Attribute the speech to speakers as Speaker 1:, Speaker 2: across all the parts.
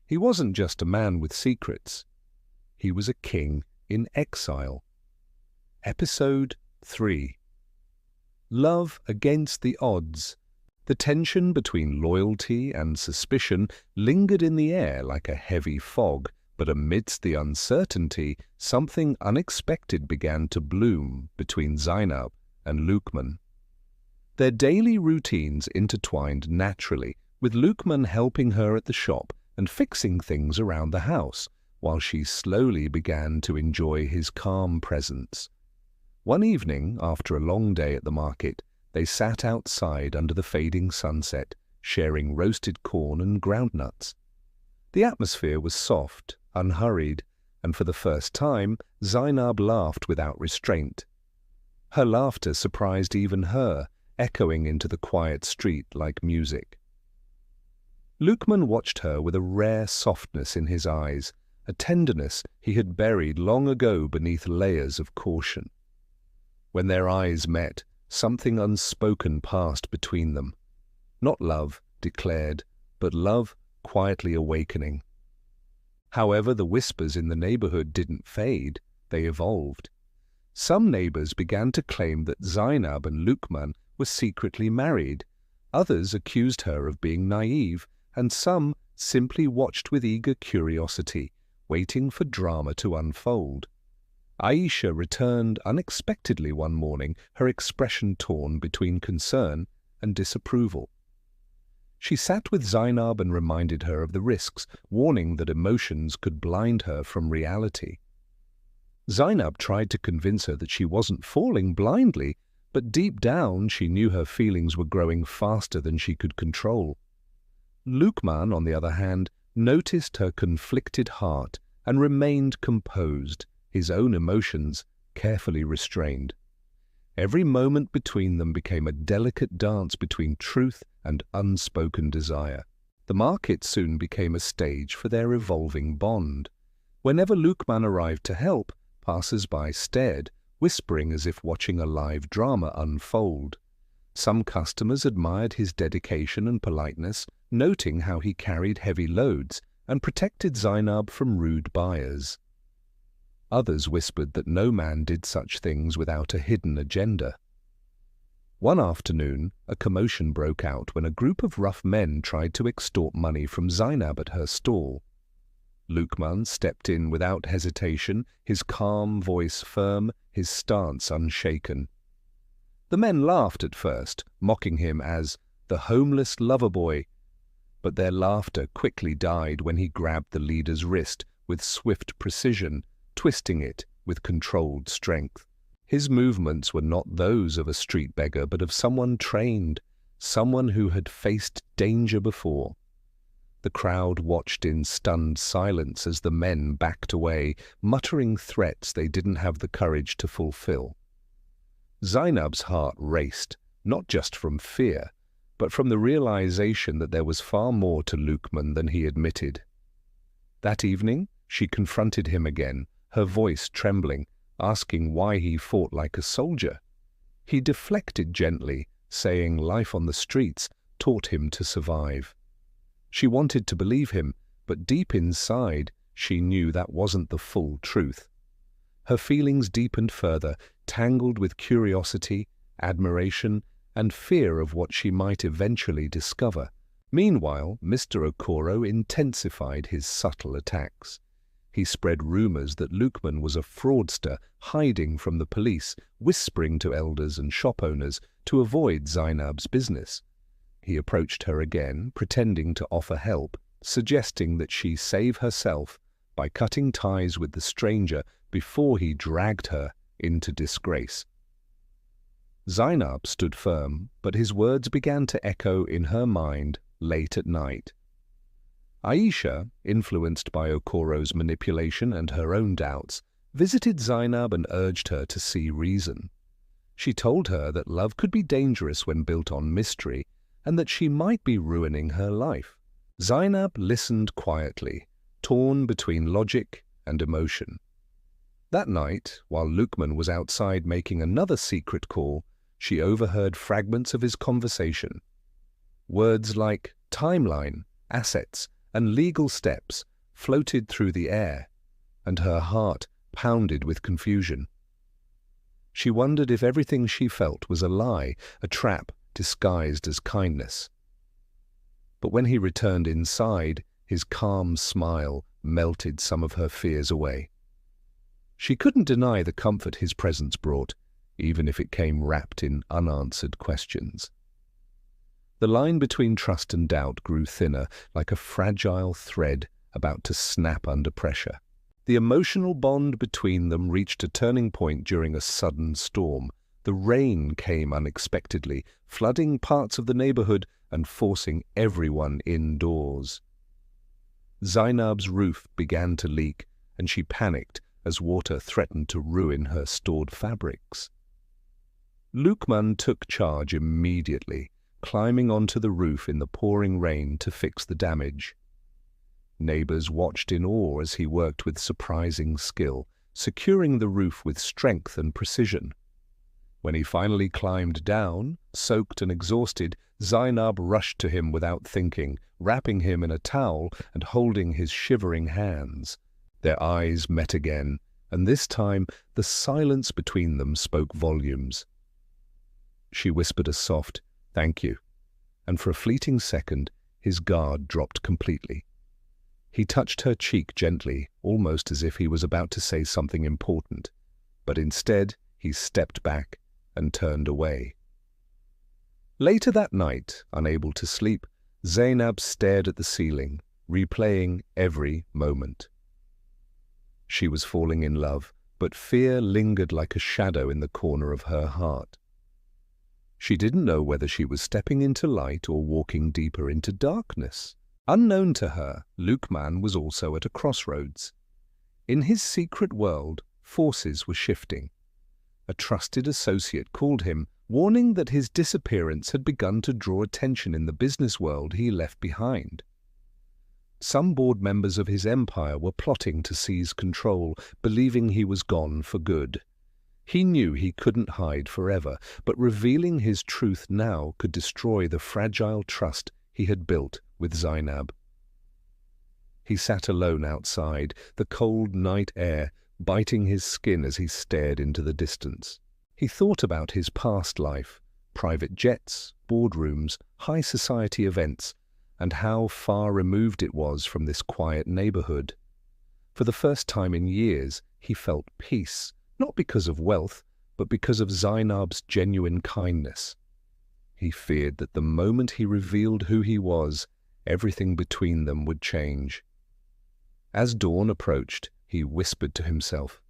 Speaker 1: He wasn't just a man with secrets. He was a king in exile. Episode 3. Love against the odds. The tension between loyalty and suspicion lingered in the air like a heavy fog, but amidst the uncertainty, something unexpected began to bloom between Zainab and Luqman. Their daily routines intertwined naturally, with Luqman helping her at the shop and fixing things around the house, while she slowly began to enjoy his calm presence. One evening, after a long day at the market, they sat outside under the fading sunset, sharing roasted corn and groundnuts. The atmosphere was soft, unhurried, and for the first time, Zainab laughed without restraint. Her laughter surprised even her, echoing into the quiet street like music. Luqman watched her with a rare softness in his eyes, a tenderness he had buried long ago beneath layers of caution. When their eyes met, something unspoken passed between them. Not love, declared, but love quietly awakening. However, the whispers in the neighborhood didn't fade, they evolved. Some neighbors began to claim that Zainab and Luqman were secretly married, others accused her of being naive, and some simply watched with eager curiosity, waiting for drama to unfold. Aisha returned unexpectedly one morning, her expression torn between concern and disapproval. She sat with Zainab and reminded her of the risks, warning that emotions could blind her from reality. Zainab tried to convince her that she wasn't falling blindly, but deep down she knew her feelings were growing faster than she could control. Luqman, on the other hand, noticed her conflicted heart and remained composed, his own emotions carefully restrained. Every moment between them became a delicate dance between truth and unspoken desire. The market soon became a stage for their evolving bond. Whenever Luqman arrived to help, passers-by stared, whispering as if watching a live drama unfold. Some customers admired his dedication and politeness, noting how he carried heavy loads and protected Zainab from rude buyers. Others whispered that no man did such things without a hidden agenda. One afternoon, a commotion broke out when a group of rough men tried to extort money from Zainab at her stall. Luqman stepped in without hesitation, his calm voice firm, his stance unshaken. The men laughed at first, mocking him as the homeless lover boy, but their laughter quickly died when he grabbed the leader's wrist with swift precision, twisting it with controlled strength. His movements were not those of a street beggar, but of someone trained, someone who had faced danger before. The crowd watched in stunned silence as the men backed away, muttering threats they didn't have the courage to fulfill. Zainab's heart raced, not just from fear, but from the realization that there was far more to Luqman than he admitted. That evening, she confronted him again, her voice trembling, asking why he fought like a soldier. He deflected gently, saying life on the streets taught him to survive. She wanted to believe him, but deep inside, she knew that wasn't the full truth. Her feelings deepened further, tangled with curiosity, admiration, and fear of what she might eventually discover. Meanwhile, Mr. Okoro intensified his subtle attacks. He spread rumors that Luqman was a fraudster hiding from the police, whispering to elders and shop owners to avoid Zainab's business. He approached her again, pretending to offer help, suggesting that she save herself by cutting ties with the stranger before he dragged her into disgrace. Zainab stood firm, but his words began to echo in her mind late at night. Aisha, influenced by Okoro's manipulation and her own doubts, visited Zainab and urged her to see reason. She told her that love could be dangerous when built on mystery, and that she might be ruining her life. Zainab listened quietly, torn between logic and emotion. That night, while Luqman was outside making another secret call, she overheard fragments of his conversation. Words like timeline, assets, and legal steps floated through the air, and her heart pounded with confusion. She wondered if everything she felt was a lie, a trap disguised as kindness. But when he returned inside, his calm smile melted some of her fears away. She couldn't deny the comfort his presence brought, even if it came wrapped in unanswered questions. The line between trust and doubt grew thinner, like a fragile thread about to snap under pressure. The emotional bond between them reached a turning point during a sudden storm. The rain came unexpectedly, flooding parts of the neighborhood and forcing everyone indoors. Zainab's roof began to leak, and she panicked as water threatened to ruin her stored fabrics. Luqman took charge immediately, climbing onto the roof in the pouring rain to fix the damage. Neighbors watched in awe as he worked with surprising skill, securing the roof with strength and precision. When he finally climbed down, soaked and exhausted, Zainab rushed to him without thinking, wrapping him in a towel and holding his shivering hands. Their eyes met again, and this time the silence between them spoke volumes. She whispered a soft, "Thank you," and for a fleeting second his guard dropped completely. He touched her cheek gently, almost as if he was about to say something important, but instead he stepped back and turned away. Later that night, unable to sleep, Zainab stared at the ceiling, replaying every moment. She was falling in love, but fear lingered like a shadow in the corner of her heart. She didn't know whether she was stepping into light or walking deeper into darkness. Unknown to her, Luqman was also at a crossroads. In his secret world, forces were shifting. A trusted associate called him, warning that his disappearance had begun to draw attention in the business world he left behind. Some board members of his empire were plotting to seize control, believing he was gone for good. He knew he couldn't hide forever, but revealing his truth now could destroy the fragile trust he had built with Zainab. He sat alone outside, the cold night air biting his skin as he stared into the distance. He thought about his past life, private jets, boardrooms, high society events, and how far removed it was from this quiet neighborhood. For the first time in years, he felt peace, not because of wealth, but because of Zainab's genuine kindness. He feared that the moment he revealed who he was, everything between them would change. As dawn approached, he whispered to himself,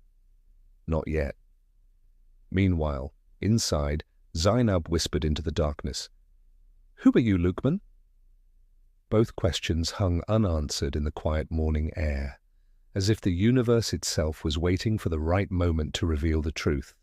Speaker 1: "Not yet." Meanwhile, inside, Zainab whispered into the darkness, "Who are you, Luqman?" Both questions hung unanswered in the quiet morning air, as if the universe itself was waiting for the right moment to reveal the truth.